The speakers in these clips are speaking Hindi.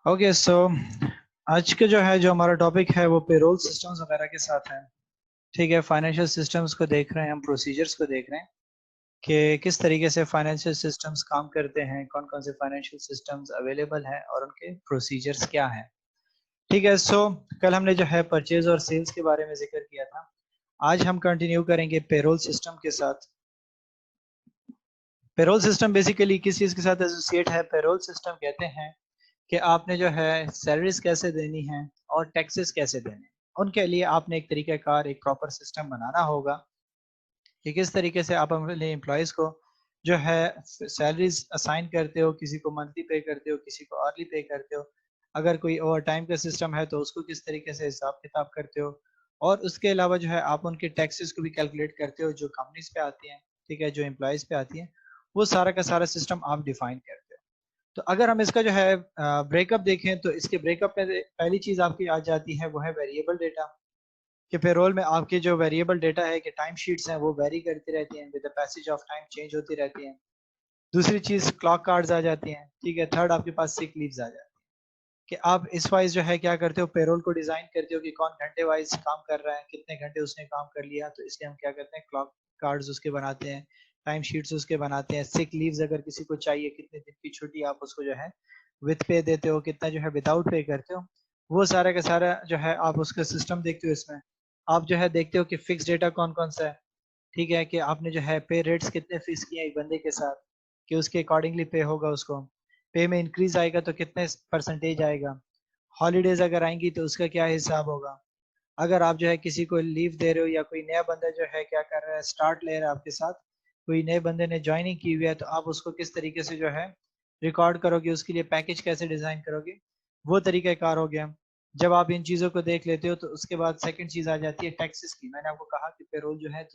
ओके सो आज के जो हमारा टॉपिक है वो पेरोल सिस्टम्स वगैरह के साथ है। ठीक है, फाइनेंशियल सिस्टम्स को देख रहे हैं, हम प्रोसीजर्स को देख रहे हैं कि किस तरीके से फाइनेंशियल सिस्टम्स काम करते हैं, कौन कौन से फाइनेंशियल सिस्टम्स अवेलेबल हैं और उनके प्रोसीजर्स क्या हैं। ठीक है, सो कल हमने जो है परचेज और सेल्स के बारे में जिक्र किया था। आज हम कंटिन्यू करेंगे पेरोल सिस्टम के साथ। पेरोल सिस्टम बेसिकली किस चीज़ के साथ एसोसिएट है? पेरोल सिस्टम कहते हैं कि आपने जो है सैलरीज कैसे देनी है और टैक्सेस कैसे देने हैं। उनके लिए आपने एक तरीक़ाकार, एक प्रॉपर सिस्टम बनाना होगा कि किस तरीके से आप अपने एम्प्लॉयज़ को जो है सैलरीज असाइन करते हो, किसी को मंथली पे करते हो, किसी को अर्ली पे करते हो। अगर कोई ओवर टाइम का सिस्टम है तो उसको किस तरीके से हिसाब किताब करते हो, और उसके अलावा जो है आप उनके टैक्सेस को भी कैलकुलेट करते हो जो कंपनीज पे आती हैं। ठीक है, जो एम्प्लॉयज़ पे आती हैं, वो सारा का सारा सिस्टम आप डिफाइन करते हो। तो अगर हम इसका जो है ब्रेकअप देखें तो इसके ब्रेकअप में पहली चीज आपकी आ जाती है वो है वेरिएबल डेटा। कि पेरोल में आपके जो वेरिएबल डेटा है कि टाइम शीट्स हैं वो वेरी करती रहती हैं, with the passage of time change होती रहती हैं। दूसरी चीज क्लॉक कार्ड्स आ जाती हैं। ठीक है, थर्ड आपके पास सिक लीव्स आ जाती हैं कि आप इस वाइज जो है क्या करते हो, पेरोल को डिजाइन करते हो कि कौन घंटे वाइज काम कर रहा है, कितने घंटे उसने काम कर लिया। तो इसलिए हम क्या करते हैं, क्लॉक कार्ड्स उसके बनाते हैं, टाइम शीट्स उसके बनाते हैं। सिक लीव्स अगर किसी को चाहिए, कितने दिन की छुट्टी आप उसको जो है विथ पे देते हो, कितना जो है विदाउट पे करते हो, वो सारा का सारा जो है आप उसका सिस्टम देखते हो। इसमें आप जो है देखते हो कि फिक्स डेटा कौन कौन सा है। ठीक है, कि आपने जो है पे रेट्स कितने फिक्स किए एक बंदे के साथ, कि उसके अकॉर्डिंगली पे होगा उसको। पे में इंक्रीज आएगा तो कितने परसेंटेज आएगा। हॉलीडेज अगर आएंगी तो उसका क्या हिसाब होगा। अगर आप जो है किसी को लीव दे रहे हो या कोई नया बंदा जो है क्या कर रहा है, स्टार्ट ले रहा है आपके साथ, कोई नए बंदे ने ज्वाइनिंग की हुई है, तो आप उसको किस तरीके से जो है रिकॉर्ड करोगे, उसके लिए पैकेज कैसे डिजाइन करोगे, वो तरीका कार हो गया। जब आप इन चीजों को देख लेते हो तो उसके बाद सेकंड चीज आ जाती है टैक्सेस की। मैंने आपको कहा कि पेरोल जो है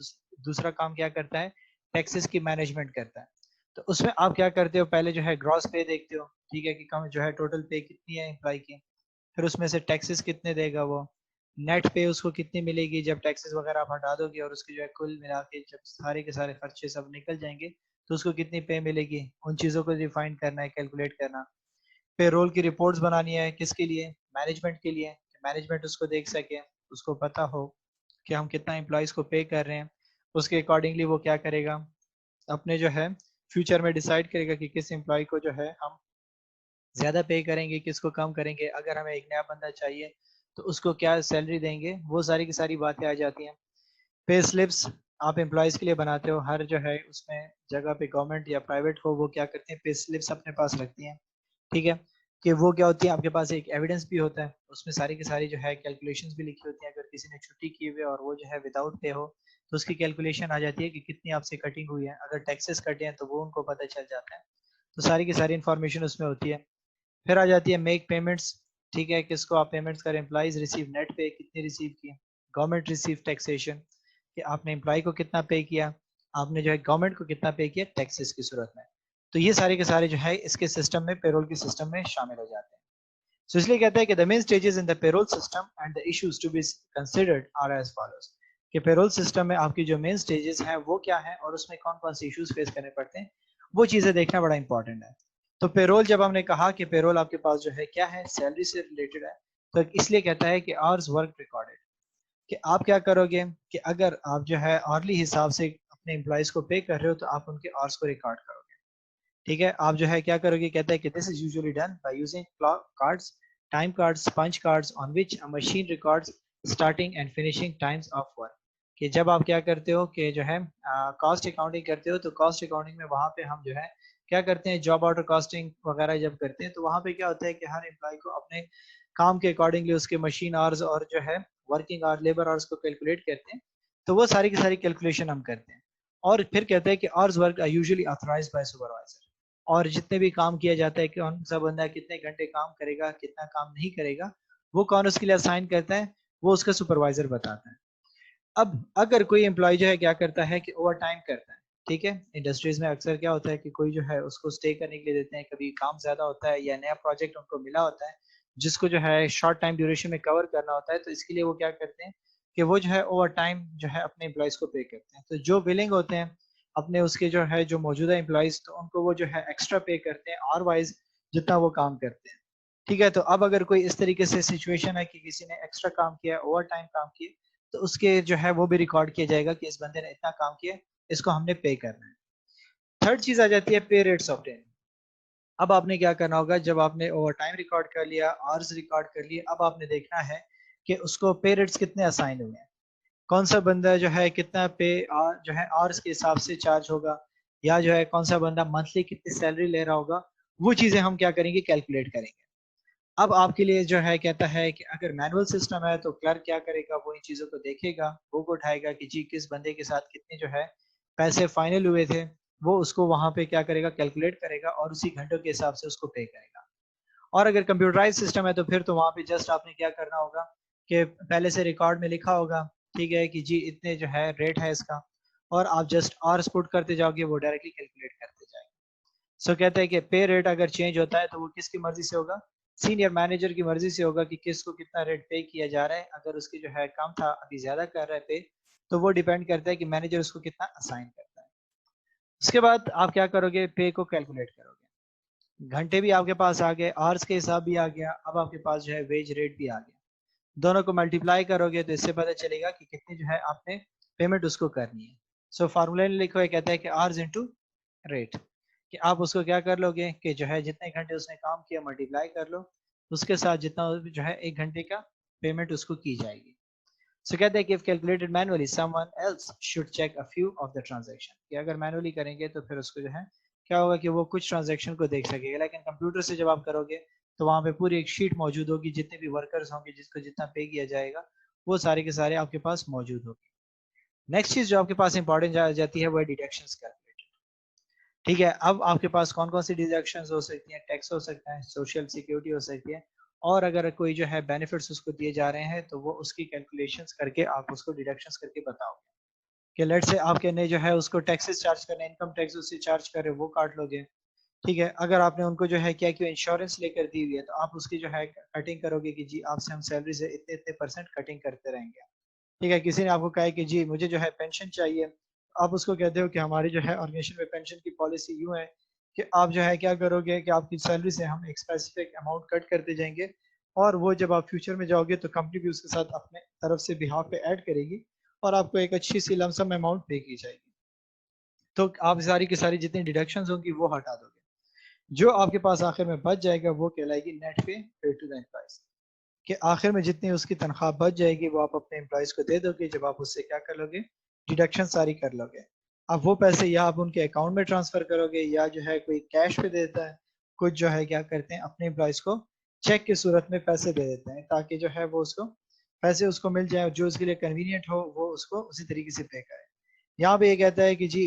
दूसरा काम क्या करता है, टैक्सेस की मैनेजमेंट करता है। तो उसमें आप क्या करते हो, पहले जो है ग्रॉस पे देखते हो। ठीक है, कि कम जो है टोटल पे कितनी है एम्प्लॉय की, फिर उसमें से टैक्सेस कितने देगा वो, नेट पे उसको कितनी मिलेगी जब टैक्सेस वगैरह आप हटा दोगे, और उसके जो है कुल मिला के जब सारे के सारे खर्चे सब निकल जाएंगे तो उसको कितनी पे मिलेगी। उन चीज़ों को डिफाइन करना है, कैलकुलेट करना। पेरोल की रिपोर्ट्स बनानी है, किसके लिए, मैनेजमेंट के लिए। मैनेजमेंट उसको देख सके, उसको पता हो कि हम कितना एम्प्लॉयज़ को पे कर रहे हैं। उसके अकॉर्डिंगली वो क्या करेगा, अपने जो है फ्यूचर में डिसाइड करेगा कि किस एम्प्लॉय को जो है हम ज्यादा पे करेंगे, किसको कम करेंगे। अगर हमें एक नया बंदा चाहिए तो उसको क्या सैलरी देंगे, वो सारी की सारी बातें आ जाती हैं। पे स्लिप्स आप एम्प्लॉयज के लिए बनाते हो, हर जो है उसमें जगह पे गवर्नमेंट या प्राइवेट हो वो क्या करते हैं, पे स्लिप्स अपने पास रखती हैं। ठीक है, कि वो क्या होती है, आपके पास एक एविडेंस भी होता है, उसमें सारी की सारी जो है कैलकुलेशंस भी लिखी होती हैं। अगर किसी ने छुट्टी की हुई है और वो जो है विदाउट पे हो तो उसकी कैलकुलेशन आ जाती है कि कितनी आपसे कटिंग हुई है। अगर टैक्सेस कटे हैं तो वो उनको पता चल जाता है। तो सारी की सारी इन्फॉर्मेशन उसमें होती है। फिर आ जाती है मेक पेमेंट्स। ठीक है, किसको आप पेमेंट्स करें, एम्प्लॉइज रिसीव नेट पे कितनी रिसीव की, गवर्नमेंट रिसीव टैक्सेशन कि आपने एम्प्लॉय को कितना पे किया, आपने जो है गवर्नमेंट को कितना पे किया टैक्सेस की सूरत में। तो ये सारे के सारे जो है इसके सिस्टम में, पेरोल के सिस्टम में शामिल हो जाते हैं। सो इसलिए कहते हैं कि the main stages in the payroll system and the issues to be considered are as follows. कि पेरोल सिस्टम में आपकी जो मेन स्टेजेस हैं वो क्या है और उसमें कौन कौन से इश्यूज फेस करने पड़ते हैं, वो चीजें देखना बड़ा इंपॉर्टेंट है। तो पेरोल, जब हमने कहा कि पेरोल आपके पास जो है क्या है, सैलरी से रिलेटेड है, तो इसलिए कहता है कि आवर्स वर्क रिकॉर्डेड। कि आप क्या करोगे कि अगर आप जो है अर्ली हिसाब से अपने एम्प्लॉयज को पे कर रहे हो तो आप उनके आवर्स को रिकॉर्ड करोगे। ठीक है, आप जो है क्या करोगे, कहता है कि this is usually done by using clock cards, time cards, punch cards on which a machine records starting and finishing times of work. कि जब आप क्या करते हो कि जो है कॉस्ट अकाउंटिंग करते हो, तो कॉस्ट अकाउंटिंग में वहां पे हम जो है क्या करते हैं, जॉब ऑर्डर कॉस्टिंग वगैरह जब करते हैं तो वहां पे क्या होता है कि हर एम्प्लॉय को अपने काम के अकॉर्डिंगली उसके मशीन आवर्स और जो है वर्किंग आवर, लेबर आवर्स को कैलकुलेट करते हैं। तो वो सारी की सारी कैलकुलेशन हम करते हैं। और फिर कहते हैं कि hours work are usually authorised by supervisor. और जितने भी काम किया जाता है, कौन सा बंदा कितने घंटे काम करेगा, कितना काम नहीं करेगा, वो कौन उसके लिए असाइन करता है, वो उसका सुपरवाइजर बताता है। अब अगर कोई एम्प्लॉय जो है क्या करता है कि ओवर टाइम करता है। ठीक है, इंडस्ट्रीज में अक्सर क्या होता है कि कोई जो है उसको स्टे करने के लिए देते हैं, कभी काम ज्यादा होता है या नया प्रोजेक्ट उनको मिला होता है जिसको जो है शॉर्ट टाइम ड्यूरेशन में कवर करना होता है, तो इसके लिए वो क्या करते हैं कि वो जो है ओवर टाइम जो है अपने एम्प्लॉयज को पे करते हैं। तो जो विलिंग होते हैं अपने उसके जो है जो मौजूदा एम्प्लॉयज, तो उनको वो जो है एक्स्ट्रा पे करते हैं और वाइज जितना वो काम करते हैं। ठीक है, तो अब अगर कोई इस तरीके से सिचुएशन है कि किसी ने एक्स्ट्रा काम किया, ओवर टाइम काम किया, तो उसके जो है वो भी रिकॉर्ड किया जाएगा कि इस बंदे ने इतना काम किया, इसको हमने पे करना है। थर्ड चीज आ जाती है पे रेट्स ऑफ डे। अब आपने क्या करना होगा, जब आपने ओवर टाइम रिकॉर्ड कर लिया, आवर्स रिकॉर्ड कर लिए, अब आपने देखना है कि उसको पे रेट्स कितने असाइन हुए हैं, कौन सा बंदा जो है कितना पे जो है आवर्स के हिसाब से चार्ज होगा, या जो है कौन सा बंदा मंथली कितनी सैलरी ले रहा होगा, वो चीजें हम क्या करेंगे, कैलकुलेट करेंगे। अब आपके लिए जो है कहता है कि अगर मैनुअल सिस्टम है तो क्लर्क क्या करेगा, वो इन चीजों को देखेगा, बुक उठाएगा कि जी किस बंदे के साथ कितने जो है पैसे फाइनल हुए थे, वो उसको वहां पे क्या करेगा, कैलकुलेट करेगा और उसी घंटों के हिसाब से उसको पे करेगा। और अगर कंप्यूटराइज सिस्टम है तो फिर तो वहां पे जस्ट आपने क्या करना होगा कि पहले से रिकॉर्ड में लिखा होगा, ठीक है कि जी इतने जो है रेट है इसका, और आप जस्ट आवर्स पुट करते जाओगे, वो डायरेक्टली कैलकुलेट करते जाएगा। सो कहते हैं कि पे रेट अगर चेंज होता है तो वो किसकी मर्जी से होगा, सीनियर मैनेजर की मर्जी से होगा कि किसको कितना रेट पे किया जा रहा है। अगर उसकी जो है कम था, अभी ज्यादा कर रहा है पे, तो वो डिपेंड करता है कि मैनेजर उसको कितना असाइन करता है। उसके बाद आप क्या करोगे, पे को कैलकुलेट करोगे, घंटे भी आपके पास आ गए, आवर्स के हिसाब भी आ गया, अब आपके पास जो है वेज रेट भी आ गया, दोनों को मल्टीप्लाई करोगे तो इससे पता चलेगा कि कितनी जो है आपने पेमेंट उसको करनी है। सो फार्मूला लिखो है, कहता है कि आवर्स इनटू रेट, कि आप उसको क्या कर लोगे कि जो है जितने घंटे उसने काम किया मल्टीप्लाई कर लो, उसके साथ जितना जो है एक घंटे का पेमेंट उसको की जाएगी। सो कहते हैं कि if calculated manually someone else should check a few of the transaction, कि अगर मैनुअली करेंगे तो फिर उसको जो है क्या होगा कि वो कुछ ट्रांजेक्शन को देख सकेगा, लेकिन कंप्यूटर से जब आप करोगे तो वहां पे पूरी एक शीट मौजूद होगी, जितने भी वर्कर्स होंगे जिसको जितना पे किया जाएगा वो सारे के सारे आपके पास मौजूद होगी। नेक्स्ट चीज जो आपके पास इंपॉर्टेंट आ जाती है वो है डिडक्शंस कैलकुलेटर। ठीक है, अब आपके पास कौन कौन सी डिडक्शंस हो सकती हैं, टैक्स हो सकता है, सोशल सिक्योरिटी हो सकती है, और अगर कोई जो है बेनिफिट्स उसको दिए जा रहे हैं तो वो उसकी कैलकुलेशंस करके आप उसको डिडक्शंस करके बताओगे कि लेट से आपके ने जो है उसको टैक्सेस चार्ज करने, इनकम टैक्स उससे चार्ज करे, वो काट लोगे। ठीक है, अगर आपने उनको जो है क्या क्यों इंश्योरेंस लेकर दी हुई है तो आप उसकी जो है कटिंग करोगे कि जी आपसे हम सैलरी से इतने इतने परसेंट कटिंग करते रहेंगे। ठीक है, किसी ने आपको कहा है कि जी मुझे जो है पेंशन चाहिए, आप उसको कहते हो कि हमारी जो है ऑर्गेनाइजेशन में पेंशन की पॉलिसी यूं है कि आप जो है क्या करोगे कि आपकी सैलरी से हम एक स्पेसिफिक अमाउंट कट करते जाएंगे, और वो जब आप फ्यूचर में जाओगे तो कंपनी भी उसके साथ अपने तरफ से बिहाफ पे ऐड करेगी और आपको एक अच्छी सी लमसम अमाउंट पे की जाएगी। तो आप सारी की सारी जितनी डिडक्शंस होंगी वो हटा दोगे, जो आपके पास आखिर में बच जाएगा वो कहलाएगी नेट पे पेड टू द एम्प्लॉइज, कि आखिर में जितनी उसकी तनख्वाह बच जाएगी वो आप अपने एम्प्लॉयज को दे दोगे जब आप उससे क्या कर लोगे, डिडक्शन सारी कर लोगे। अब वो पैसे या आप उनके अकाउंट में ट्रांसफर करोगे या जो है कोई कैश पे देता है, कुछ जो है क्या करते हैं अपने एम्प्लॉयज को चेक की सूरत में पैसे दे देते हैं ताकि जो है वो उसको पैसे उसको मिल जाए, जो उसके लिए कन्वीनियंट हो वो उसको उसी तरीके से पे करे। यहाँ पे ये कहता है कि जी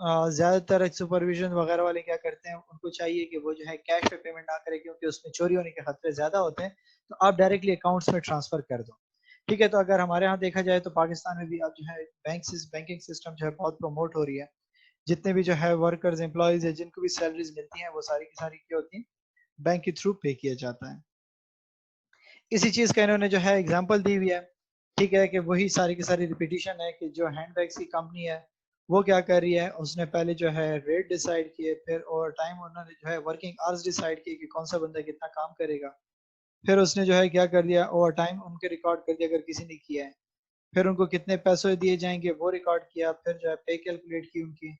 ज्यादातर सुपरविजन वगैरह वाले क्या करते हैं, उनको चाहिए कि वो जो है कैश पे पेमेंट ना करें क्योंकि उसमें चोरी होने के खतरे ज्यादा होते हैं, तो आप डायरेक्टली अकाउंट्स में ट्रांसफर कर दो। ठीक है, तो अगर हमारे यहाँ देखा जाए तो पाकिस्तान में भी अब जो है बैंकिंग सिस्टम जो है बहुत प्रमोट हो रही है, जितने भी जो है वर्कर्स एम्प्लॉयज है जिनको भी सैलरीज मिलती हैं वो सारी की सारी क्या होती है, बैंक के थ्रू पे किया जाता है। इसी चीज का इन्होंने जो है एग्जाम्पल दी हुई है। ठीक है, कि वही सारी की सारी रिपीटिशन है कि जो हैंडबैग्स की कंपनी है वो क्या कर रही है, उसने पहले जो है रेट डिसाइड किए, फिर ओवर टाइम उन्होंने जो है वर्किंग आवर्स डिसाइड किए कि कौन सा बंदा कितना काम करेगा, फिर उसने जो है क्या कर दिया, ओवर टाइम उनके रिकॉर्ड कर दिया अगर किसी ने किया है, फिर उनको कितने पैसे दिए जाएंगे वो रिकॉर्ड किया, फिर जो है पे कैलकुलेट की उनकी,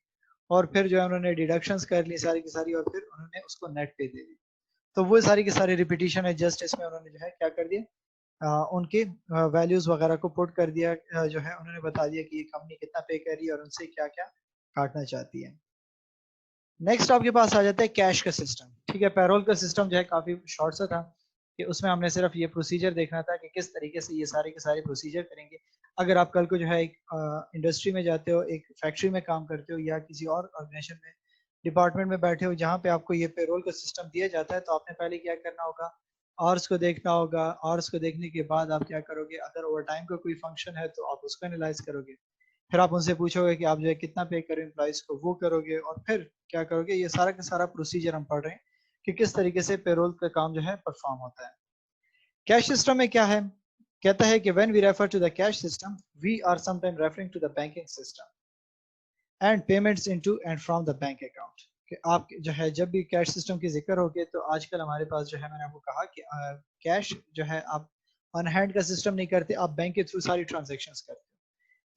और फिर जो है उन्होंने डिडक्शंस कर ली सारी की सारी, और फिर उन्होंने उसको नेट पे दे दी। तो वो सारी की सारी रिपीटिशन है, जस्ट इसमें उन्होंने जो है क्या कर दिया, उनके वैल्यूज वगैरह को पुट कर दिया, जो है उन्होंने बता दिया कि ये कंपनी कितना पे कर रही है और उनसे क्या क्या काटना चाहती है। नेक्स्ट आपके पास आ जाता है कैश का सिस्टम। ठीक है, पैरोल का सिस्टम जो है काफी शॉर्ट सा था कि उसमें हमने सिर्फ ये प्रोसीजर देखना था कि किस तरीके से ये सारे के सारे प्रोसीजर करेंगे। अगर आप कल को जो है एक इंडस्ट्री में जाते हो, एक फैक्ट्री में काम करते हो या किसी और ऑर्गेनाइजेशन में डिपार्टमेंट में बैठे हो जहाँ पे आपको ये पेरोल का सिस्टम दिया जाता है, तो आपने पहले क्या करना होगा, आवर्स को देखना होगा। आवर्स को देखने के बाद आप क्या करोगे, अगर ओवर टाइम का कोई फंक्शन है तो आप उसको एनालाइज करोगे, फिर आप उनसे पूछोगे कि आप जो है कितना पे करें एम्प्लॉइज को, वो करोगे, और फिर क्या करोगे, ये सारा का सारा प्रोसीजर हम पढ़ रहे हैं कि किस तरीके से पेरोल का काम जो है परफॉर्म होता है। कैश सिस्टम में क्या है, कहता है कि when we refer to the cash system we are sometime referring to the banking system and payments into and from the bank account. कि आप जो है जब भी कैश सिस्टम की जिक्र होगी तो आजकल हमारे पास जो है मैंने आपको कहा कि कैश जो है आप ऑन हैंड का सिस्टम नहीं करते, आप बैंक के थ्रू सारी ट्रांजेक्शन्स करते हो।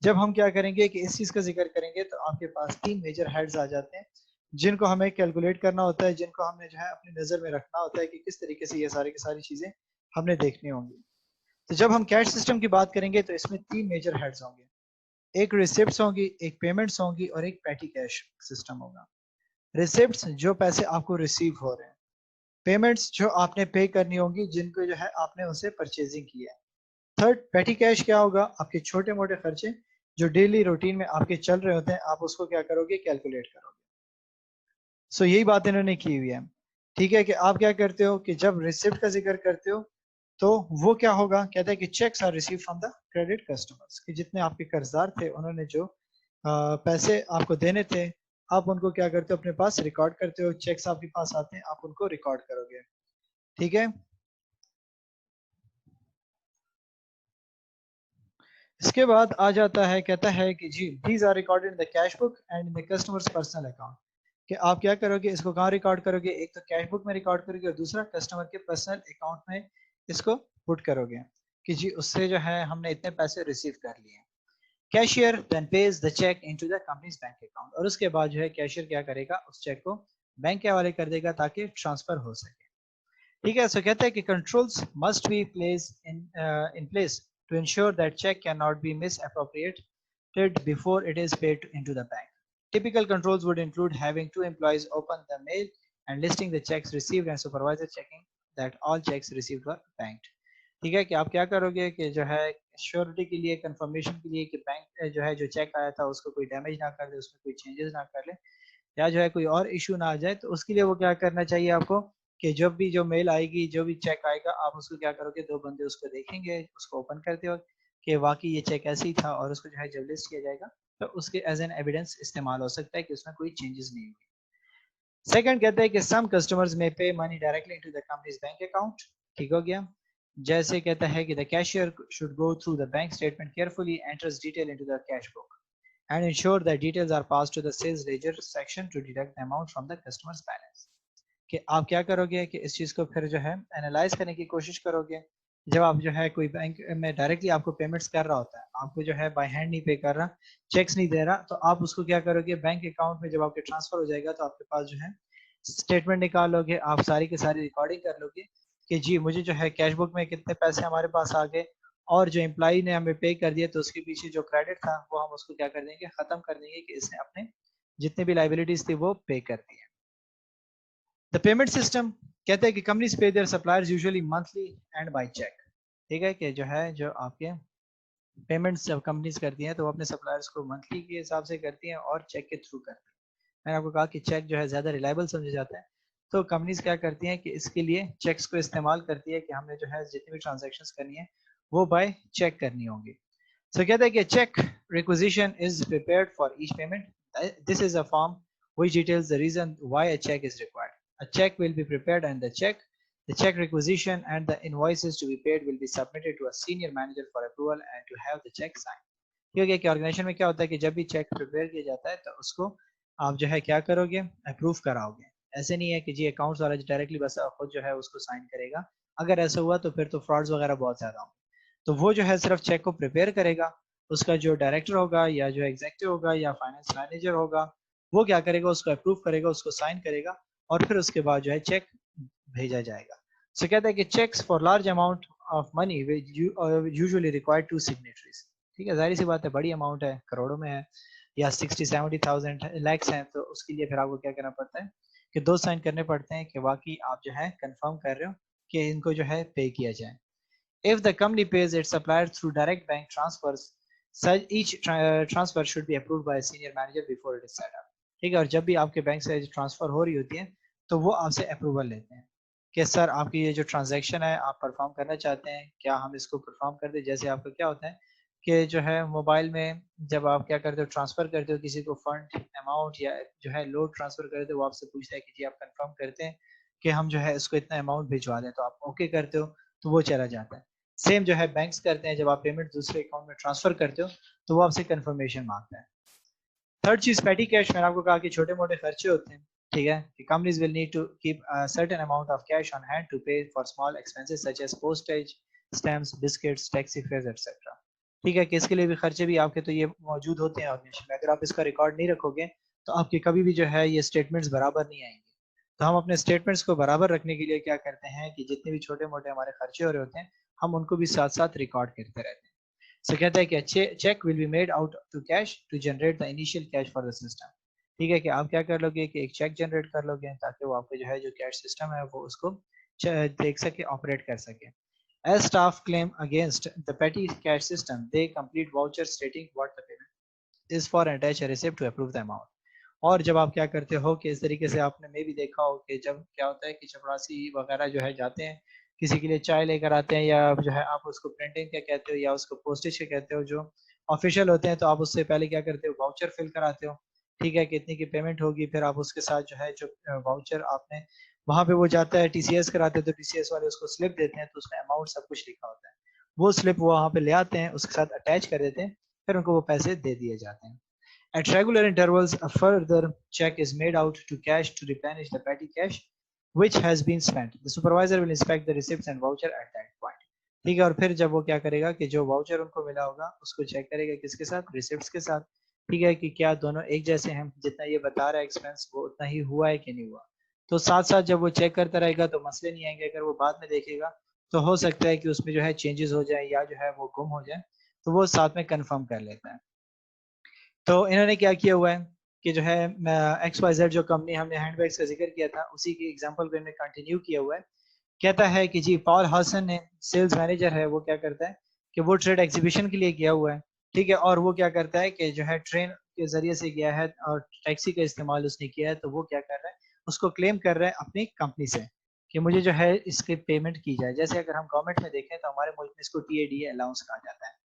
जब हम क्या करेंगे कि इस चीज़ का जिक्र करेंगे तो आपके पास 3 मेजर हेड्स आ जाते हैं जिनको हमें कैलकुलेट करना होता है, जिनको हमने जो है अपनी नज़र में रखना होता है कि किस तरीके से ये सारी की सारी चीज़ें हमने देखनी होंगी। तो जब हम कैश सिस्टम की बात करेंगे तो इसमें 3 मेजर हेड्स होंगे, एक रिसिप्ट्स होंगी, एक पेमेंट्स होंगी और एक पेटी कैश सिस्टम होगा। रिसिप्ट्स जो पैसे आपको रिसीव हो रहे हैं, पेमेंट्स जो आपने पे करनी होंगी जिनको जो है आपने उनसे परचेजिंग की है। थर्ड पेटी कैश क्या होगा, आपके छोटे मोटे खर्चे जो डेली रूटीन में आपके चल रहे होते हैं, आप उसको क्या करोगे, कैलकुलेट करोगे। सो यही बात इन्होंने की हुई है। ठीक है कि आप क्या करते हो कि जब रिसिप्ट का जिक्र करते हो तो वो क्या होगा, कहते हैं कि cheques are receive from the credit customers, कि जितने आपके कर्जदार थे उन्होंने जो पैसे आपको देने थे, आप उनको क्या करते हो, अपने पास रिकॉर्ड करते हो। चेक्स आपके पास आते हैं, आप उनको रिकॉर्ड करोगे। ठीक है, इसके बाद आ जाता है, कहता है कि जी these are recorded in the cash book and in the customer's personal account, कि आप क्या करोगे, इसको कहाँ रिकॉर्ड करोगे, एक तो कैश बुक में रिकॉर्ड करोगे और दूसरा कस्टमर के पर्सनल अकाउंट में इसको पुट करोगे कि जी उससे जो है हमने इतने पैसे रिसीव कर लिए। Cashier then pays the cheque into the company's bank account, और उसके बाद जो है कैशियर क्या करेगा, उस चेक को बैंक के हवाले कर देगा ताकि ट्रांसफर हो सके। ठीक है, सो कहते हैं कि controls must be place in place to ensure that cheque can not be mis appropriated before it is paid into the bank. Typical controls would include having two employees open the mail and listing the checks received and supervisor checking that all checks received were banked. ठीक है, कि आप क्या करोगे कि जो है श्योरिटी के लिए, कंफर्मेशन के लिए कि बैंक जो है जो चेक आया था उसको कोई डैमेज ना कर दे, उसमें कोई चेंजेस ना कर ले, या जो है कोई और इशू ना आ जाए, तो उसके लिए वो क्या करना चाहिए आपको कि जब भी जो मेल आएगी, जो भी चेक आएगा, आप उसको क्या करोगे, दो बंदे उसको देखेंगे, उसको ओपन करते हो कि वाकई ये चेक ऐसे ही था, और उसको जो है जब लिस्ट किया जाएगा तो उसके एज एन एविडेंस इस्तेमाल हो सकता है कि उसमें कोई चेंजेस नहीं हुए। सेकंड कहते हैं कि सम कस्टमर्स में पे money directly into the company's bank account. ठीक हो गया, जैसे कहता है कि the cashier should go through the bank statement carefully, enters detail into the cash book and ensure that details are passed to the sales ledger section to deduct the amount from the customer's balance। कि आप क्या करोगे कि इस चीज़ को फिर जो है एनालाइज करने की कोशिश करोगे। जब आप जो है कोई बैंक में डायरेक्टली आपको पेमेंट्स कर रहा होता है, आपको जो है बाय हैंड नहीं पे कर रहा, चेक्स नहीं दे रहा, तो आप उसको क्या करोगे, बैंक अकाउंट में जब आपके ट्रांसफर हो जाएगा तो आपके पास जो है स्टेटमेंट निकाल लोगे, आप सारी की सारी रिकॉर्डिंग कर लोगे कि जी मुझे जो है कैश बुक में कितने पैसे हमारे पास आ गए, और जो एम्प्लॉई ने हमें पे कर दिया तो उसके पीछे जो क्रेडिट था वो हम उसको क्या कर देंगे, खत्म कर देंगे कि इसने अपने जितने भी लाइबिलिटीज थी वो पे कर दी है। द पेमेंट सिस्टम कहते हैं कि companies pay their suppliers usually monthly and by cheque. ठीक है, कि जो है जो आपके पेमेंट्स जब कंपनीज करती हैं तो वो अपने सप्लायर्स को मंथली के हिसाब से करती हैं और चेक के थ्रू करती हैं। मैंने आपको कहा कि चेक जो है ज़्यादा रिलायबल समझा जाता है, तो कंपनीज क्या करती हैं कि इसके लिए चेक्स को इस्तेमाल करती है कि हमने जो है जितनी भी ट्रांजेक्शन्स करनी है वो बाय चेक करनी होंगी। So कहते हैं कि check requisition is prepared for each payment. This is a form which details the reason why a check is required. A check will be prepared and the check requisition and the invoices to be paid will be submitted to a senior manager for approval and to have the check signed. ठीक है, कि ऑर्गेनाइजेशन में क्या होता है कि जब भी चेक प्रिपेयर किया जाता है तो उसको आप जो है क्या करोगे, अप्रूव कराओगे। ऐसे नहीं है कि जी अकाउंट्स वाला डायरेक्टली बस खुद जो है उसको साइन करेगा। अगर ऐसा हुआ तो फिर तो फ्रॉड्स वगैरह बहुत ज़्यादा होंगे। तो वो जो है सिर्फ चेक को प्रिपेयर करेगा, उसका जो डायरेक्टर होगा या जो एग्जीक्यूटिव होगा या फाइनेंस मैनेजर होगा, वो क्या करेगा, उसको अप्रूव करेगा, उसको साइन करेगा, और फिर उसके बाद जो है चेक भेजा जाएगा। सो कहते हैं कि cheques for large amount of money usually require two signatories. ठीक है, जाहिर सी बात है, बड़ी अमाउंट है, करोड़ों में है या 60-70,000 लैक्स हैं, तो उसके लिए फिर आपको क्या करना पड़ता है कि दो साइन करने पड़ते हैं कि वाकई आप जो है कंफर्म कर रहे हो कि इनको जो है पे किया जाए। If the company pays its supplier through direct bank transfers, such each transfer should be approved by a senior manager before it is set up। ठीक है, और जब भी आपके बैंक से ट्रांसफर हो रही होती है तो वो आपसे अप्रूवल लेते हैं कि सर आपकी ये जो ट्रांजैक्शन है आप परफॉर्म करना चाहते हैं, क्या हम इसको परफॉर्म कर दें। जैसे आपका क्या होता है कि जो है मोबाइल में जब आप क्या करते हो, ट्रांसफर करते हो किसी को फंड अमाउंट या जो है लोड ट्रांसफर करते हो, वो आपसे पूछता है कि जी आप कंफर्म करते हैं कि हम जो है इसको इतना अमाउंट भिजवा दें, तो आप ओके करते हो तो वो चला जाता है। सेम जो है बैंक्स करते हैं, जब आप पेमेंट दूसरे अकाउंट में ट्रांसफर करते हो तो वो आपसे कंफर्मेशन मांगता है। थर्ड चीज पेटी कैश, मैंने आपको कहा कि छोटे मोटे खर्चे होते हैं, ठीक है कि companies will need to keep a certain amount of cash on hand to pay for small expenses such as postage, stamps, biscuits, taxi fares etcetera. ठीक है कि इसके लिए भी खर्चे भी आपके तो ये मौजूद होते हैं ऑर्गेनाइजेशन में। अगर आप इसका रिकॉर्ड नहीं रखोगे तो आपके कभी भी जो है ये स्टेटमेंट्स बराबर नहीं आएंगे। तो हम अपने स्टेटमेंट्स को बराबर रखने के लिए क्या करते हैं कि जितने भी छोटे मोटे हमारे खर्चे हो रहे होते हैं हम उनको भी साथ साथ रिकॉर्ड करते रहते हैं। सो कहता है कि cheque will be made out to cash to generate the initial cash for the system. ठीक है कि आप क्या कर लोगे कि एक चेक जनरेट कर लोगे ताकि वो आपको जो है जो कैश सिस्टम है वो उसको देख सके, ऑपरेट कर सके। As staff claim against the petty cash system, they complete voucher stating what the payment is for and attach a receipt to approve the amount. और जब आप क्या करते हो कि इस तरीके से आपने में भी देखा हो कि जब क्या होता है कि चपरासी वगैरह जो है जाते हैं किसी के लिए चाय लेकर आते हैं, या जो है आप उसको प्रिंटिंग क्या कहते हो या उसको पोस्टेज क्या कहते हो, जो ऑफिशियल होते हैं, तो आप उससे पहले क्या करते हो वाउचर फिल कराते हो। ठीक है कितनी की पेमेंट होगी, फिर आप उसके साथ जो है जो वाउचर आपने वहां पे वो जाता है टीसीएस कराते हैं तो टीसीएस वाले उसको स्लिप देते हैं तो उसमें अमाउंट सब कुछ लिखा होता है। वो स्लिप वो वहां पे ले आते हैं उसके साथ अटैच कर देते हैं, फिर उनको वो पैसे दे दिए जाते हैं। At regular intervals, a further check is made out to cash to replenish the petty cash which has been spent. The supervisor will inspect the receipts and voucher at that point. ठीक है, और फिर जब वो क्या करेगा कि जो वाउचर उनको मिला होगा उसको चेक करेगा किसके साथ, रिसिप्ट्स के साथ। ठीक है कि क्या दोनों एक जैसे हैं, जितना ये बता रहा है एक्सपेंस वो उतना ही हुआ है कि नहीं हुआ। तो साथ साथ जब वो चेक करता रहेगा तो मसले नहीं आएंगे। अगर वो बाद में देखेगा तो हो सकता है कि उसमें जो है चेंजेस हो जाए या जो है वो गुम हो जाए, तो वो साथ में कंफर्म कर लेता है। तो इन्होंने क्या किया हुआ है कि जो है एक्स वाई जेड जो कंपनी हमने हैंडबैग्स का जिक्र किया था उसी की एग्जांपल को इन्होंने कंटिन्यू किया हुआ है। कहता है कि जी पॉल हसन ने, सेल्स मैनेजर है, वो क्या करता है कि वो ट्रेड एग्जीबिशन के लिए गया हुआ है। ठीक है, और वो क्या करता है कि जो है ट्रेन के जरिए से गया है और टैक्सी का इस्तेमाल उसने किया है, तो वो क्या कर रहा है उसको क्लेम कर रहा है अपनी कंपनी से कि मुझे जो है इसकी पेमेंट की जाए। जैसे अगर हम गवर्नमेंट में देखें तो हमारे मुल्क में इसको टीएडी अलाउंस कहा जाता है।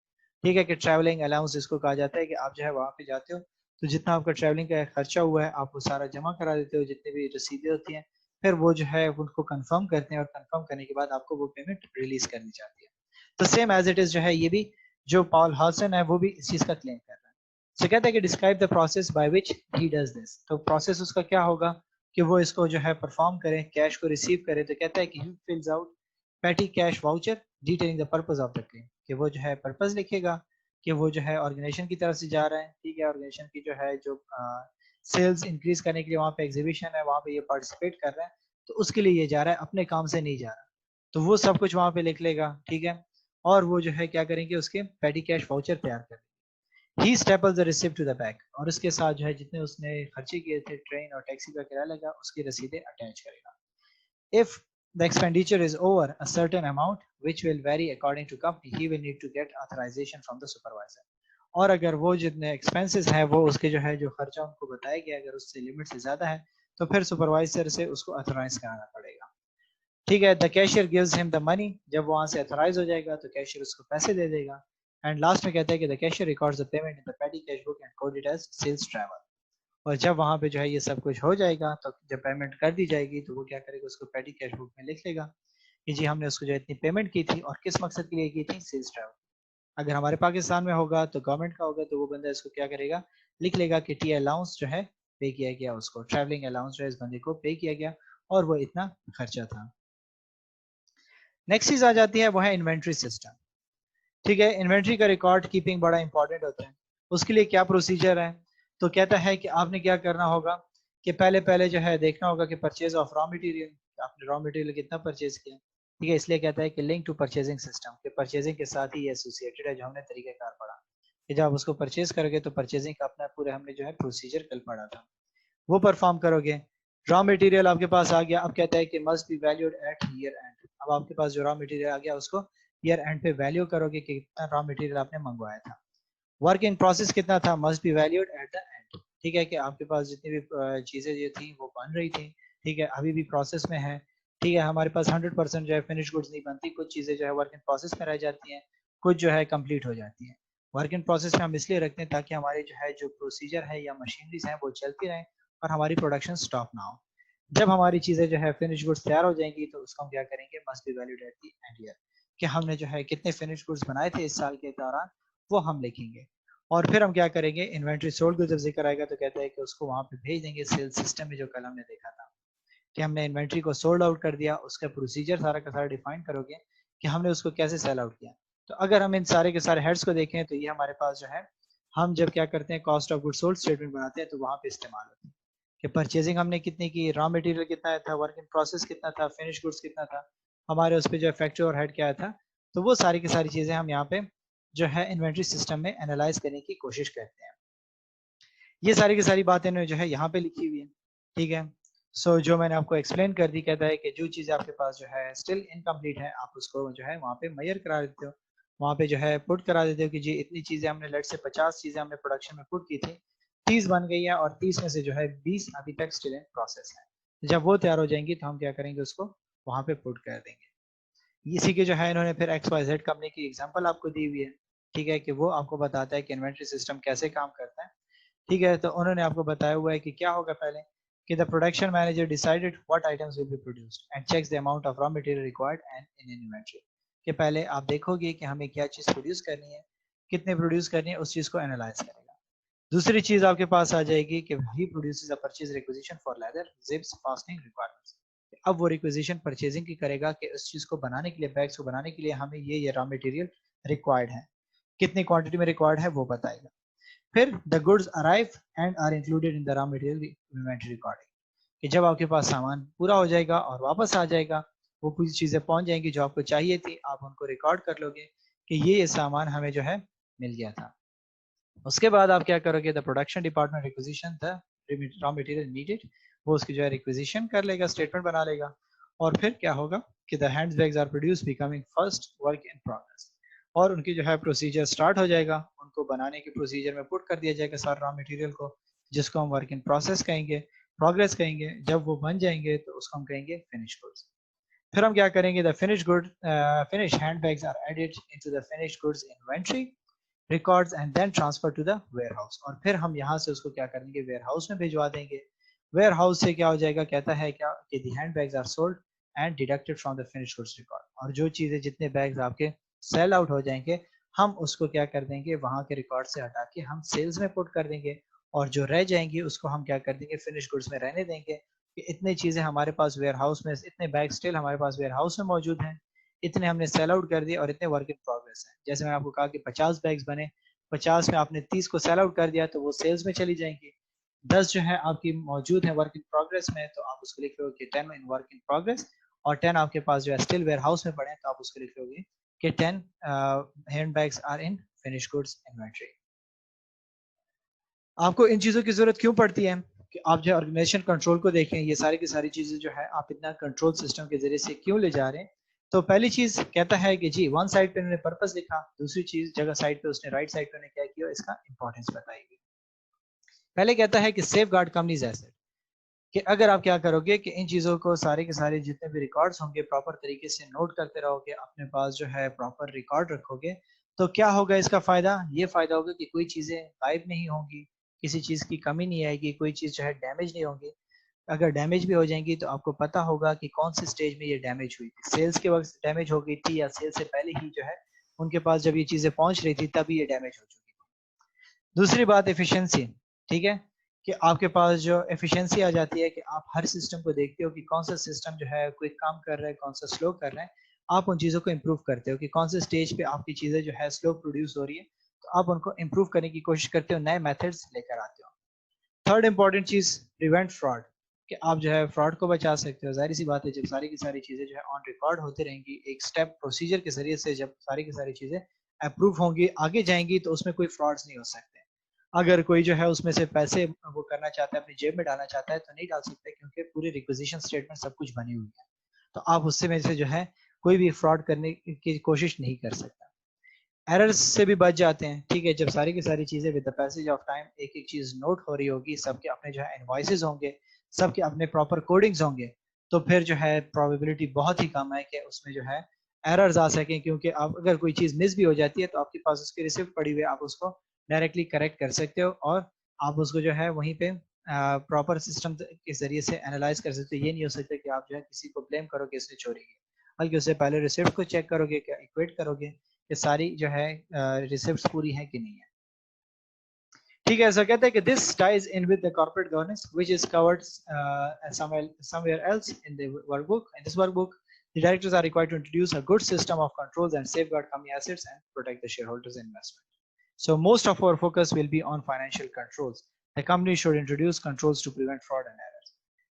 ठीक है कि ट्रैवलिंग अलाउंस इसको कहा जाता है कि आप जो है वहां पे जाते हो तो जितना आपका ट्रैवलिंग का खर्चा हुआ है आप वो सारा जमा करा देते हो, जितने भी रसीदें होती हैं, फिर वो जो है उनको कंफर्म करते हैं और कंफर्म करने के बाद आपको वो पेमेंट रिलीज करनी जाती है। तो सेम एज इट इज जो है ये भी जो पॉल हॉसन है वो भी इस चीज का क्लेम कर रहा है। सो कहता है कि describe the process by which he does this. तो प्रोसेस उसका क्या होगा कि वो इसको जो है परफॉर्म करे, कैश को रिसीव करे। तो कहता है कि he fills out petty cash voucher detailing the purpose of the claim, कि वो जो है पर्पस लिखेगा कि वो जो है ऑर्गेनाइजेशन की तरफ से जा रहा है। ठीक है, ऑर्गेनाइजेशन की जो है जो सेल्स इंक्रीज करने के लिए वहाँ पे एग्जीबिशन है, वहाँ पे ये पार्टिसिपेट कर रहा है, तो उसके लिए ये जा रहा है, अपने काम से नहीं जा रहा। तो वो सब कुछ वहाँ पे लिख लेगा। ठीक है, और वो जो है क्या करेंगे उसके पेटी कैश वाउचर तैयार करेंगे। He staples the receipt to the back, और उसके साथ जो है जितने उसने खर्चे किए थे ट्रेन और टैक्सी का किराया लगा उसकी रसीदें अटैच करेगा। If the expenditure is over a certain amount, which will vary according to company, he will need to get authorization from the supervisor. और अगर वो जितने एक्सपेंसेस हैं वो उसके जो है जो खर्चा उनको बताया गया अगर उससे लिमिट से ज्यादा है तो फिर सुपरवाइजर से उसको अथोराइज कराना पड़ेगा। ठीक है, the cashier gives him the money, जब वहां से अथोराइज हो जाएगा तो कैशियर उसको पैसे दे देगा। एंड लास्ट में कहता है कि the cashier records the payment in the petty cash book and code it as sales travel. और जब वहां पे जो है ये सब कुछ हो जाएगा तो जब पेमेंट कर दी जाएगी तो वो क्या करेगा उसको पेटी कैश बुक में लिख लेगा कि जी हमने उसको जो इतनी पेमेंट की थी और किस मकसद के लिए की थी, सेल्स ट्रैवल। अगर हमारे पाकिस्तान में होगा तो गवर्नमेंट का होगा तो वो बंदा इसको क्या करेगा लिख लेगा कि टी अलाउंस जो है पे किया गया, उसको ट्रैवलिंग अलाउंस जो है इस बंदे को पे किया गया और वो इतना खर्चा था। नेक्स्ट चीज आ जाती है वो है इन्वेंट्री सिस्टम। ठीक है, इन्वेंट्री का रिकॉर्ड कीपिंग बड़ा इंपॉर्टेंट होता है। उसके लिए क्या प्रोसीजर है, तो कहता है कि आपने क्या करना होगा कि पहले पहले जो है देखना होगा कि परचेज ऑफ रॉ मटेरियल, आपने रॉ मटेरियल कितना परचेज किया। ठीक है, इसलिए कहता है कि लिंक टू परचेजिंग सिस्टम, कि परचेजिंग के साथ ही एसोसिएटेड है, जो हमने तरीकेकार पढ़ा कि जब आप उसको परचेज करोगे तो परचेजिंग का अपना पूरे हमने जो है प्रोसीजर कल पढ़ा था वो परफॉर्म करोगे। रॉ मटेरियल आपके पास आ गया, अब कहता है कि must be valued at year and. अब आपके पास जो रॉ मटेरियल आ गया उसको ईयर एंड पे वैल्यू करोगे कि कितना रॉ मटेरियल आपने मंगवाया था। वर्क इन प्रोसेस कितना था, must be valued at the end. ठीक है कि आपके पास जितनी भी चीजें जो थी वो बन रही थी, ठीक है अभी भी प्रोसेस में है। ठीक है, हमारे पास 100% जो है फिनिश गुड्स नहीं बनती, कुछ चीजें जो है वर्क इन प्रोसेस में रह जाती हैं, कुछ जो है कंप्लीट हो जाती है। वर्क इन प्रोसेस में हम इसलिए रखते हैं ताकि हमारे जो है जो प्रोसीजर है या मशीनरीज हैं वो चलती रहें और हमारी प्रोडक्शन स्टॉप ना हो। जब हमारी चीजें जो है फिनिश गुड्स तैयार हो जाएंगी तो उसको हम क्या करेंगे, must be valued at the end year, कि हमने जो है कितने फिनिश गुड्स बनाए थे इस साल के दौरान वो हम लिखेंगे। और फिर हम क्या करेंगे, इन्वेंट्री सोल्ड को जब जिक्र आएगा तो कहता है कि उसको वहां पे भेज देंगे सेल्स सिस्टम में, जो कल हमने देखा था कि हमने इन्वेंट्री को सोल्ड आउट कर दिया, उसका प्रोसीजर सारा का सारा डिफाइन करोगे कि हमने उसको कैसे सेल आउट किया। तो अगर हम इन सारे के सारे हेड्स को देखें तो ये हमारे पास जो है, हम जब क्या करते हैं cost of good sold statement बनाते हैं तो वहां पे इस्तेमाल होती है कि परचेजिंग हमने कितनी की, रॉ मटेरियल कितना था, वर्क इन प्रोसेस कितना था, फिनिश गुड्स कितना था, हमारे उस पर जो फैक्ट्री और हेड क्या था। तो वो सारी की सारी चीजें हम यहाँ पे जो है इन्वेंट्री सिस्टम में एनालाइज करने की कोशिश करते हैं। ये सारी की सारी बातें जो है यहाँ पे लिखी हुई है, ठीक है। सो जो मैंने आपको एक्सप्लेन कर दी, कहता है कि जो चीज़ आपके पास जो है स्टिल इनकम्प्लीट है, आप उसको जो है वहाँ पे मेजर करा देते हो, वहाँ पे जो है पुट करा देते हो कि जी इतनी चीज़ें हमने, लेट से 50 चीज़ें हमने प्रोडक्शन में पुट की थी, 30 बन गई है और 30 में से जो है 20 अभी तक स्टिल इन प्रोसेस है। जब वो तैयार हो जाएंगी तो हम क्या करेंगे, उसको वहाँ पे पुट कर देंगे। इसी के जो है इन्होंने फिर XYZ कंपनी की एग्जाम्पल आपको दी हुई है, ठीक है, कि वो आपको बताता है कि इन्वेंट्री सिस्टम कैसे काम करता है, ठीक है। तो उन्होंने आपको बताया हुआ है कि क्या होगा पहले, कि the production manager decided what items will be produced and checks the amount of raw material required and in inventory. कि पहले आप देखोगे कि हमें क्या चीज़ प्रोड्यूस करनी है, कितने प्रोड्यूस करनी है, उस चीज़ को एनालाइज करेगा। दूसरी चीज़ आपके पास आ जाएगी कि he produces a purchase requisition for leather zips fastening requirements. अब वो रिक्विजिशन परचेजिंग की करेगा कि उस चीज़ को बनाने के लिए, बैग्स को बनाने के लिए हमें ये रॉ मटेरियल रिक्वायर्ड है, कितनी क्वांटिटी में रिक्वायर्ड है वो बताएगा। फिर the goods arrive and are included in the raw material inventory recording, कि जब आपके पास सामान पूरा हो जाएगा और वापस आ जाएगा, वो पूरी चीजें पहुंच जाएंगी जो आपको चाहिए थी, आप उनको रिकॉर्ड कर लोगे कि ये सामान हमें जो है मिल गया था। उसके बाद आप क्या करोगे, the production department requisition the raw material needed, वो उसकी जो है रिक्विजिशन कर लेगा, स्टेटमेंट बना लेगा। और फिर क्या होगा कि the hands bags are produce becoming first work in progress, और उनकी जो है प्रोसीजर स्टार्ट हो जाएगा, उनको बनाने के प्रोसीजर में पुट कर दिया जाएगा सारे रॉ मटेरियल को, जिसको हम वर्क इन प्रोसेस कहेंगे, प्रोग्रेस कहेंगे। जब वो बन जाएंगे तो उसको हम कहेंगे फिनिश गुड्स। फिर हम क्या करेंगे, the finish hand bags are added into the finish goods inventory records and then transfer to the warehouse, और फिर हम यहाँ से उसको क्या करेंगे, वेयर हाउस में भिजवा देंगे। वेयर हाउस से क्या हो जाएगा, कहता है क्या कि the hand bags are sold and deducted from the finish goods record, और जो चीजें, जितने बैग्स आपके सेल आउट हो जाएंगे, हम उसको क्या कर देंगे, वहां के रिकॉर्ड से हटा के हम सेल्स में पुट कर देंगे, और जो रह जाएंगी उसको हम क्या कर देंगे, फिनिश गुड्स में रहने देंगे कि इतने चीजें हमारे पास वेयर हाउस में, इतने बैग स्टिल हमारे पास वेयर हाउस में मौजूद हैं, इतने हमने सेल आउट कर दिए और इतने वर्क इन प्रोग्रेस है। जैसे मैंने आपको कहा कि 50 बैग्स बने, 50 में आपने 30 को सेल आउट कर दिया तो वो सेल्स में चली जाएंगी, 10 जो है आपकी मौजूद है वर्क इन प्रोग्रेस में, तो आप उसको लिख लोगे कि 10 इन वर्क इन प्रोग्रेस, और 10 आपके पास जो है स्टिल वेयर हाउस में पड़े हैं, तो आप उसको लिख लोगे कि 10 hand bags are in finish goods inventory. आपको इन चीजों की जरूरत क्यों पड़ती है, कि आप जो ऑर्गेनाइजेशन कंट्रोल को देखें, ये सारी की सारी चीजें जो है आप इतना कंट्रोल सिस्टम के जरिए से क्यों ले जा रहे हैं। तो पहली चीज कहता है कि जी वन साइड पे उन्होंने पर्पस लिखा, दूसरी चीज जगह साइड पे उसने, राइट साइड पे उन्होंने क्या किया, इसका इंपॉर्टेंस बताई गई। पहले कहता है कि सेफ गार्ड कंपनीज एसेट, कि अगर आप क्या करोगे कि इन चीजों को, सारे के सारे जितने भी रिकॉर्ड्स होंगे प्रॉपर तरीके से नोट करते रहोगे, अपने पास जो है प्रॉपर रिकॉर्ड रखोगे, तो क्या होगा इसका फायदा, ये फायदा होगा कि कोई चीजें गायब नहीं होंगी, किसी चीज की कमी नहीं आएगी, कोई चीज जो है डैमेज नहीं होगी। अगर डैमेज भी हो जाएंगी तो आपको पता होगा कि कौन से स्टेज में ये डैमेज हुई थी, सेल्स के वक्त डैमेज हो गई थी या सेल से पहले ही जो है उनके पास जब ये चीजें पहुंच रही थी तभी ये डैमेज हो चुकी थी। दूसरी बात एफिशिएंसी, ठीक है, कि आपके पास जो एफिशिएंसी आ जाती है, कि आप हर सिस्टम को देखते हो कि कौन सा सिस्टम जो है क्विक काम कर रहा है, कौन सा स्लो कर रहा है, आप उन चीज़ों को इम्प्रूव करते हो कि कौन से स्टेज पे आपकी चीज़ें जो है स्लो प्रोड्यूस हो रही है, तो आप उनको इम्प्रूव करने की कोशिश करते हो, नए मेथड्स लेकर आते हो। थर्ड इंपॉर्टेंट चीज, प्रिवेंट फ्रॉड, कि आप जो है फ्रॉड को बचा सकते हो। जाहिर सी बात है, जब सारी की सारी चीजें जो है ऑन रिकॉर्ड होती रहेंगी, एक स्टेप प्रोसीजर के जरिए से जब सारी की सारी चीजें अप्रूव होंगी, आगे जाएंगी, तो उसमें कोई फ्रॉड्स नहीं हो सकते। अगर कोई जो है उसमें से पैसे वो करना चाहता है, अपनी जेब में डालना चाहता है, तो नहीं डाल सकते, क्योंकि पूरी रिक्विजिशन स्टेटमेंट सब कुछ बनी हुई है, तो आप उससे में से जो है कोई भी फ्रॉड करने की कोशिश नहीं कर सकता। एरर्स से भी बच जाते हैं, ठीक है, जब सारी की सारी चीजें with the passage of time एक एक चीज नोट हो रही होगी, सबके अपने जो है इनवॉइसेस होंगे, सबके अपने प्रॉपर कोडिंग्स होंगे, तो फिर जो है प्रोबेबिलिटी बहुत ही कम है कि उसमें जो है एरर्स आ सकें, क्योंकि आप अगर कोई चीज मिस भी हो जाती है तो आपके पास उसकी रिसिप्ट पड़ी हुई है, आप उसको डायरेक्टली करेक्ट कर सकते हो, और आप उसको जो है वहीं पे प्रॉपर सिस्टम के जरिए से एनालाइज कर सकते हो। ये नहीं हो सकता कि आप जो है किसी को ब्लेम करो कि इसने चोरी की, बल्कि उससे पहले रिसिप्ट को चेक करोगे, क्या इक्वेट करोगे, ये सारी जो है रिसिप्ट पूरी है कि नहीं है। ठीक है, ऐसा कहते हैं कि this ties in with the corporate governance which is covered somewhere else in the workbook. In this workbook, the directors are required to introduce a good system of controls and safeguard company assets and protect the shareholders' investment. So most of our focus will be on financial controls. The company should introduce controls to prevent fraud and errors.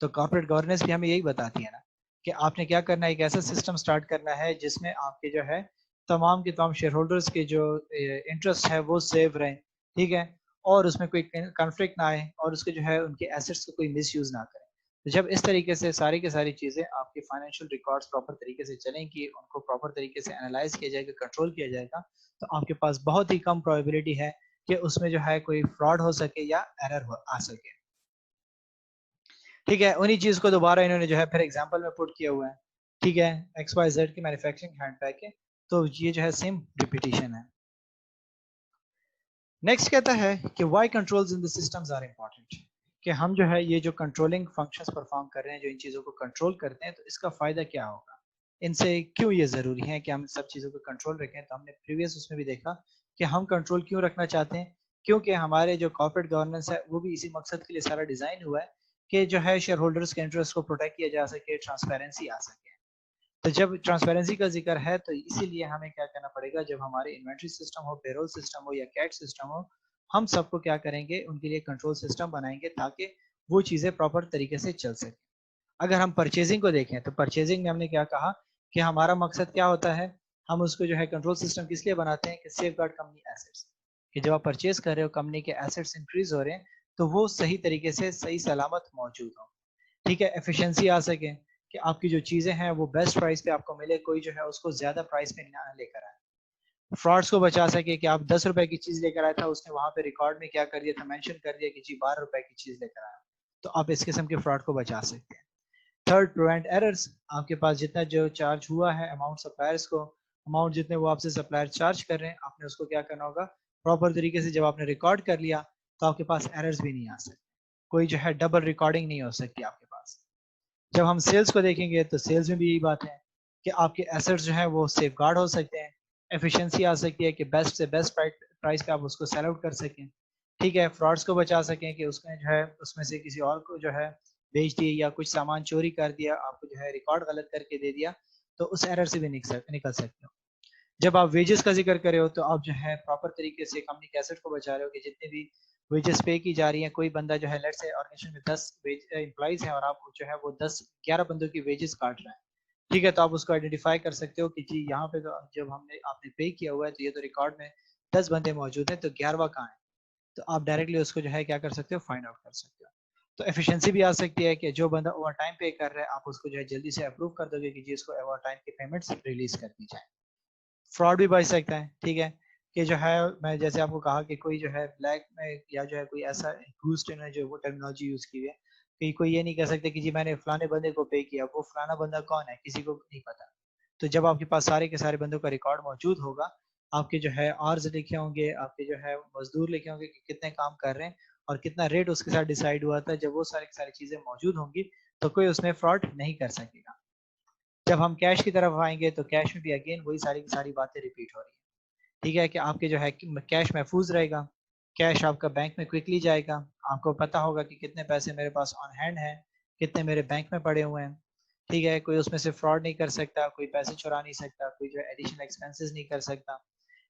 तो कॉर्पोरेट गवर्नेंस भी हमें यही बताती है ना कि आपने क्या करना है, एक ऐसा सिस्टम स्टार्ट करना है जिसमें आपके जो है तमाम के तमाम शेयर होल्डर्स के जो इंटरेस्ट है वो सेव रहे, ठीक है, और उसमें कोई कॉन्फ्लिक्ट ना आए और उसके जो है उनके एसेट्स को कोई मिसयूज ना करे। तो जब इस तरीके से सारी की सारी चीजें आपकी फाइनेंशियल रिकॉर्ड्स प्रॉपर तरीके से चलेंगी, उनको प्रॉपर तरीके से एनालाइज किया जाएगा, कंट्रोल किया जाएगा, तो आपके पास बहुत ही कम प्रोबेबिलिटी है कि उसमें जो है कोई फ्रॉड हो सके या एरर आ सके। ठीक है, उन्हीं चीज को दोबारा इन्होंने जो है फिर एग्जांपल में पुट किया हुआ है। ठीक है, XYZ की मैन्युफैक्चरिंग हैंडबैग है, तो ये जो है सेम रिपीटिशन है। नेक्स्ट कहता है कि why controls in the systems are important, कि हम जो है ये जो कंट्रोलिंग फंक्शंस परफॉर्म कर रहे हैं, जो इन चीजों को कंट्रोल करते हैं, तो इसका फायदा क्या होगा, इनसे क्यों ये जरूरी है कि हम सब चीजों को कंट्रोल रखें। तो हमने प्रीवियस उसमें भी देखा कि हम कंट्रोल क्यों रखना चाहते हैं, क्योंकि हमारे जो कॉर्पोरेट गवर्नेंस है वो भी इसी मकसद के लिए सारा डिजाइन हुआ है कि जो है शेयर होल्डर्स के इंटरेस्ट को प्रोटेक्ट किया जा सके, ट्रांसपेरेंसी आ सके। तो जब ट्रांसपेरेंसी का जिक्र है तो इसीलिए हमें क्या करना पड़ेगा, जब हमारे इन्वेंट्री सिस्टम हो, पेरोल सिस्टम हो या कैट सिस्टम हो, हम सबको क्या करेंगे, उनके लिए कंट्रोल सिस्टम बनाएंगे ताकि वो चीजें प्रॉपर तरीके से चल सके। अगर हम परचेजिंग को देखें तो परचेजिंग में हमने क्या कहा कि हमारा मकसद क्या होता है, हम उसको जो है कंट्रोल सिस्टम किस लिए बनाते हैं कि सेफ गार्ड कंपनी एसेट्स, कि जब आप परचेज कर रहे हो कंपनी के एसेट्स इंक्रीज हो रहे हैं तो वो सही तरीके से सही सलामत मौजूद हो। ठीक है, एफिशिएंसी आ सके कि आपकी जो चीजें हैं वो बेस्ट प्राइस पे आपको मिले, कोई जो है उसको ज्यादा प्राइस पे ना लेकर आए। फ्रॉड्स को बचा सके कि आप 10 रुपए की चीज लेकर आया था, उसने वहां पे रिकॉर्ड में क्या कर दिया था, मेंशन कर दिया कि जी 12 रुपए की चीज लेकर आया, तो आप इस किस्म के फ्रॉड को बचा सकते हैं। थर्ड, प्रिवेंट एरर्स, आपके पास जितना जो चार्ज हुआ है अमाउंट सप्लायर्स को, अमाउंट जितने वो आपसे सप्लायर चार्ज कर रहे हैं, आपने उसको क्या करना होगा, प्रॉपर तरीके से जब आपने रिकॉर्ड कर लिया तो आपके पास एरर्स भी नहीं आ सकते, कोई जो है डबल रिकॉर्डिंग नहीं हो सकती आपके पास। जब हम सेल्स को देखेंगे तो सेल्स में भी यही बात है कि आपके एसेट्स जो है वो सेफ गार्ड हो सकते हैं, एफिशिएंसी आ सकती है कि बेस्ट से बेस्ट प्राइस पे आप उसको सेल आउट कर सकें। ठीक है, फ्रॉड्स को बचा सकें कि उसमें जो है उसमें से किसी और को जो है बेच दिए या कुछ सामान चोरी कर दिया, आपको जो है रिकॉर्ड गलत करके दे दिया, तो उस एरर से भी निकल सकते हो। जब आप वेजेस का जिक्र कर रहे हो तो आप जो है प्रॉपर तरीके से कंपनी के एसेट को बचा रहे हो कि जितने भी वेजेस पे की जा रही हैं, कोई बंदा जो है लेट्स से ऑर्गेनाइजेशन में 10 एम्प्लॉइज हैं और आप जो है वो 10-11 बंदों की वेजेस काट रहे हैं, ठीक है, तो आप उसको आइडेंटिफाई कर सकते हो कि जी यहाँ पे तो जब हमने आपने पे किया हुआ है तो ये तो रिकॉर्ड में 10 बंदे मौजूद हैं, तो 11वां कहाँ है, तो आप डायरेक्टली उसको जो है क्या कर सकते हो, फाइंड आउट कर सकते हो। तो एफिशिएंसी भी आ सकती है कि जो बंदा ओवर टाइम पे कर रहा है आप उसको जो है जल्दी से अप्रूव कर दोगे कि जी इसको ओवर टाइम की पेमेंट्स रिलीज कर दी जाए। फ्रॉड भी बच सकता है, ठीक है, कि जो है मैं जैसे आपको कहा कि कोई जो है ब्लैक में या जो है कोई ऐसा यूज्ड ने जो वो टेक्नोलॉजी यूज की है कि कोई ये नहीं कह सकते कि जी मैंने फलाने बंदे को पे किया, वो फलाना बंदा कौन है किसी को नहीं पता। तो जब आपके पास सारे के सारे बंदों का रिकॉर्ड मौजूद होगा, आपके जो है आवर्स लिखे होंगे, आपके जो है मजदूर लिखे होंगे कि कितने काम कर रहे हैं और कितना रेट उसके साथ डिसाइड हुआ था, जब वो सारी की सारी चीजें मौजूद होंगी तो कोई उसमें फ्रॉड नहीं कर सकेगा। जब हम कैश की तरफ आएंगे तो कैश में भी अगेन वही सारी की सारी बातें रिपीट हो रही है। ठीक है, कि आपके जो है कैश महफूज रहेगा, कैश आपका बैंक में क्विकली जाएगा, आपको पता होगा कि कितने पैसे मेरे पास ऑन हैंड हैं, कितने मेरे बैंक में पड़े हुए हैं। ठीक है, कोई उसमें से फ्रॉड नहीं कर सकता, कोई पैसे चुरा नहीं सकता, कोई जो एडिशनल एक्सपेंसेस नहीं कर सकता।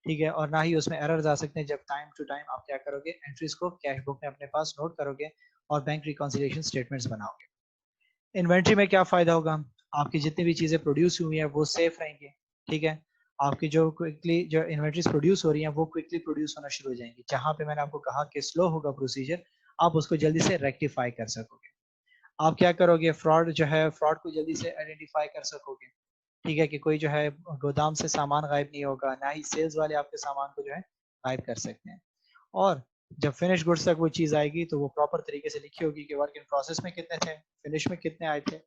ठीक है, और ना ही उसमें एरर्स आ सकते हैं जब टाइम टू टाइम आप क्या करोगे, एंट्रीज को कैश बुक में अपने पास नोट करोगे और बैंक रिकॉन्सिलिएशन स्टेटमेंट्स बनाओगे। इन्वेंट्री में क्या फायदा होगा, आपकी जितनी भी चीजें प्रोड्यूस हुई हैं वो सेफ रहेंगी। ठीक है, आपकी जो क्विकली जो इन्वेंट्रीज प्रोड्यूस हो रही हैं वो क्विकली प्रोड्यूस होना शुरू हो जाएंगी, जहां पे मैंने आपको कहा कि स्लो होगा प्रोसीजर, आप उसको जल्दी से रेक्टिफाई कर सकोगे। आप क्या करोगे, फ्रॉड जो है फ्रॉड को जल्दी से आइडेंटिफाई कर सकोगे। ठीक है, कि कोई जो है गोदाम से सामान गायब नहीं होगा, ना ही सेल्स वाले आपके सामान को जो है गायब कर सकते हैं। और जब फिनिश गुड्स तक वो चीज आएगी तो वो प्रॉपर तरीके से लिखी होगी कि वर्क इन प्रोसेस में कितने थे, फिनिश में कितने आए थे,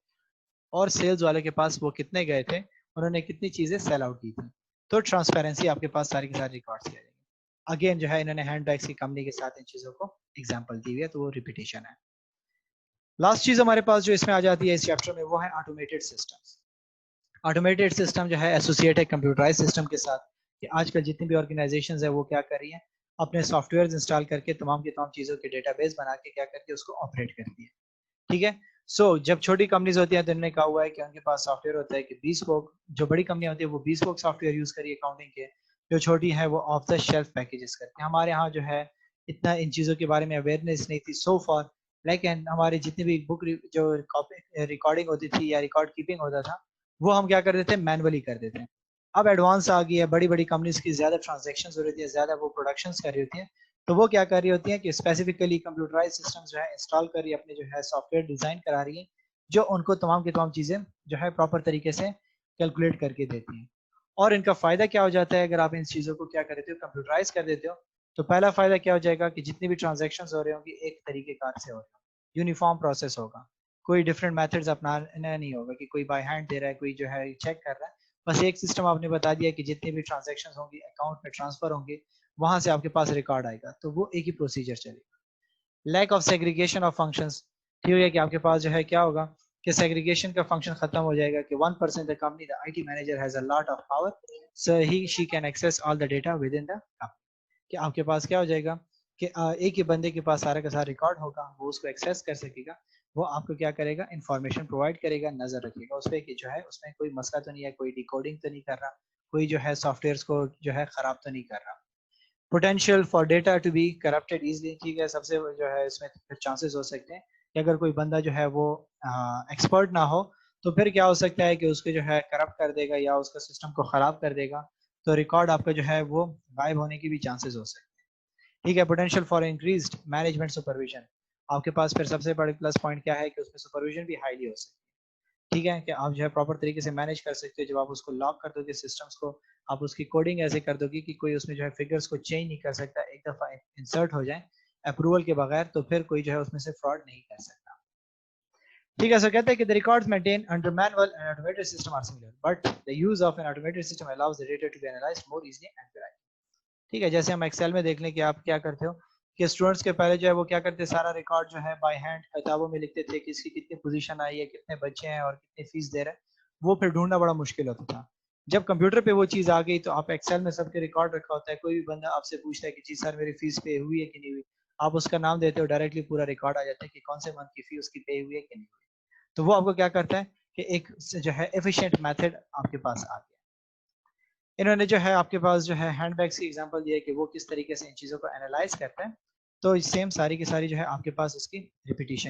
और सेल्स वाले के पास वो कितने गए थे, उन्होंने कितनी चीजें सेल आउट की थी। तो ट्रांसपेरेंसी आपके पास सारी की सारी रिकॉर्ड्स किया जाएंगे। अगेन जो है इन्होंने हैंडबैग्स की कंपनी के साथ इन चीजों को एग्जांपल दी हुई है, तो वो रिपीटेशन है। लास्ट चीज हमारे पास जो इसमें आ जाती है इस चैप्टर में वो है ऑटोमेटेड सिस्टम्स। ऑटोमेटेड सिस्टम जो है एसोसिएट है कंप्यूटराइज सिस्टम के साथ, कि आजकल जितनी भी ऑर्गेनाइजेशंस है वो क्या कर रही हैं, अपने सॉफ्टवेयर इंस्टॉल करके तमाम की तमाम चीज़ों के डेटाबेस बना के क्या करती है उसको ऑपरेट करती है। ठीक है। जब छोटी कंपनीज होती हैं तो इन्होंने कहा हुआ है कि उनके पास सॉफ्टवेयर होता है कि 20 लोग, जो बड़ी कंपनियां होती है वो 20 लोग सॉफ्टवेयर यूज करिए अकाउंटिंग के, जो छोटी है वो ऑफ द शेल्फ पैकेजेस करते हैं। हमारे यहाँ जो है इतना इन चीज़ों के बारे में अवेयरनेस नहीं थी सो फॉर, लेकिन हमारी जितनी भी बुक जो रिकॉर्डिंग होती थी या रिकॉर्ड कीपिंग होता था वो हम क्या करते थे, मैनुअली कर देते हैं। अब एडवांस आ गई है, बड़ी बड़ी कंपनीज की ज्यादा ट्रांजेक्शन हो रही है, ज्यादा वो प्रोडक्शन कर रही होती है, तो वो क्या कर रही होती है कि स्पेसिफिकली कंप्यूटराइज सिस्टम जो है इंस्टॉल कर रही है, अपने जो है सॉफ्टवेयर डिजाइन करा रही है जो उनको तमाम की तमाम चीजें जो है प्रॉपर तरीके से कैलकुलेट करके देती हैं। और इनका फायदा क्या हो जाता है अगर आप इन चीजों को क्या कर देते हो, कंप्यूटराइज कर देते हो, तो पहला फायदा क्या हो जाएगा कि जितनी भी ट्रांजेक्शन हो रहे होंगे एक तरीके कार से हो रहे होंगे, यूनिफॉर्म प्रोसेस होगा, कोई डिफरेंट मेथड्स अपनाना नहीं होगा कि कोई बाय हैंड दे रहा है, कोई जो है चेक कर रहा है। बस एक सिस्टम आपने बता दिया कि जितनी भी ट्रांजेक्शन होंगी अकाउंट में ट्रांसफर होंगे, वहां से आपके पास रिकॉर्ड आएगा, तो वो एक ही प्रोसीजर चलेगा। Lack of segregation of functions, ठीक है कि आपके पास जो है क्या होगा कि सेग्रीगेशन का फंक्शन खत्म हो जाएगा कि 1% the company the IT manager has a lot of power, so he she can access all the data within the company. कि आपके पास क्या हो जाएगा कि एक ही बंदे के पास सारा का सारा रिकॉर्ड होगा, वो उसको एक्सेस कर सकेगा, वो आपको क्या करेगा, इंफॉर्मेशन प्रोवाइड करेगा, नजर रखेगा उस पर कि जो है उसमें कोई मसला तो नहीं है, कोई डिकोडिंग तो नहीं कर रहा, कोई जो है सॉफ्टवेयर को जो है खराब तो नहीं कर रहा। Potential for data to be corrupted easily, ठीक है, सबसे जो है इसमें चांसेस हो सकते हैं कि अगर कोई बंदा जो है वो एक्सपर्ट ना हो तो फिर क्या हो सकता है कि उसके जो है करप्ट कर देगा या उसका सिस्टम को खराब कर देगा, तो रिकॉर्ड आपका जो है वो गायब होने की भी चांसेस हो सकते हैं। ठीक है। Potential for increased management supervision, आपके पास फिर सबसे बड़े प्लस पॉइंट क्या है कि उसमें सुपरविजन भी हाईली हो सकती है। ठीक है कि आप जो है प्रॉपर तरीके से मैनेज कर सकते हो, जब आप उसको लॉक कर दोगे सिस्टम्स को, आप उसकी कोडिंग ऐसे कर दोगे कि कोई उसमें जो है फिगर्स को चेंज नहीं कर सकता, एक दफा इंसर्ट हो जाए अप्रूवल के बगैर, तो फिर कोई जो है उसमें से फ्रॉड नहीं कर सकता। ठीक है। सो कहते हैं कि the records maintain under manual and automated system are similar, but the use of an automated system allows the data to be analysed more easily and variety. ठीक है। जैसे हम एक्सेल में देख लें कि आप क्या करते हो कि स्टूडेंट्स के पहले जो है वो क्या करते हैं, सारा रिकॉर्ड जो है बाय हैंड किताबों में लिखते थे कि इसकी कितनी पोजीशन आई है, कितने बच्चे हैं और कितनी फीस दे रहे हैं, वो फिर ढूंढना बड़ा मुश्किल होता था। जब कंप्यूटर पे वो चीज़ आ गई तो आप एक्सेल में सबके रिकॉर्ड रखा होता है, कोई भी बंदा आपसे पूछता है कि जी सर मेरी फीस पे हुई है कि नहीं हुई, आप उसका नाम देते हो, डायरेक्टली पूरा रिकॉर्ड आ जाता है कि कौन से मंथ की फी उसकी पे हुई है कि नहीं हुई। तो वो आपको क्या करता है कि एक जो है एफिशिएंट मेथड आपके पास आ गया। इन्होंने जो है आपके पास जो है हैंडबैग्स की एग्जांपल दिया है कि वो किस तरीके से इन चीज़ों को एनालाइज करते हैं, तो सेम सारी की सारी जो है आपके पास इसकी रिपीटिशन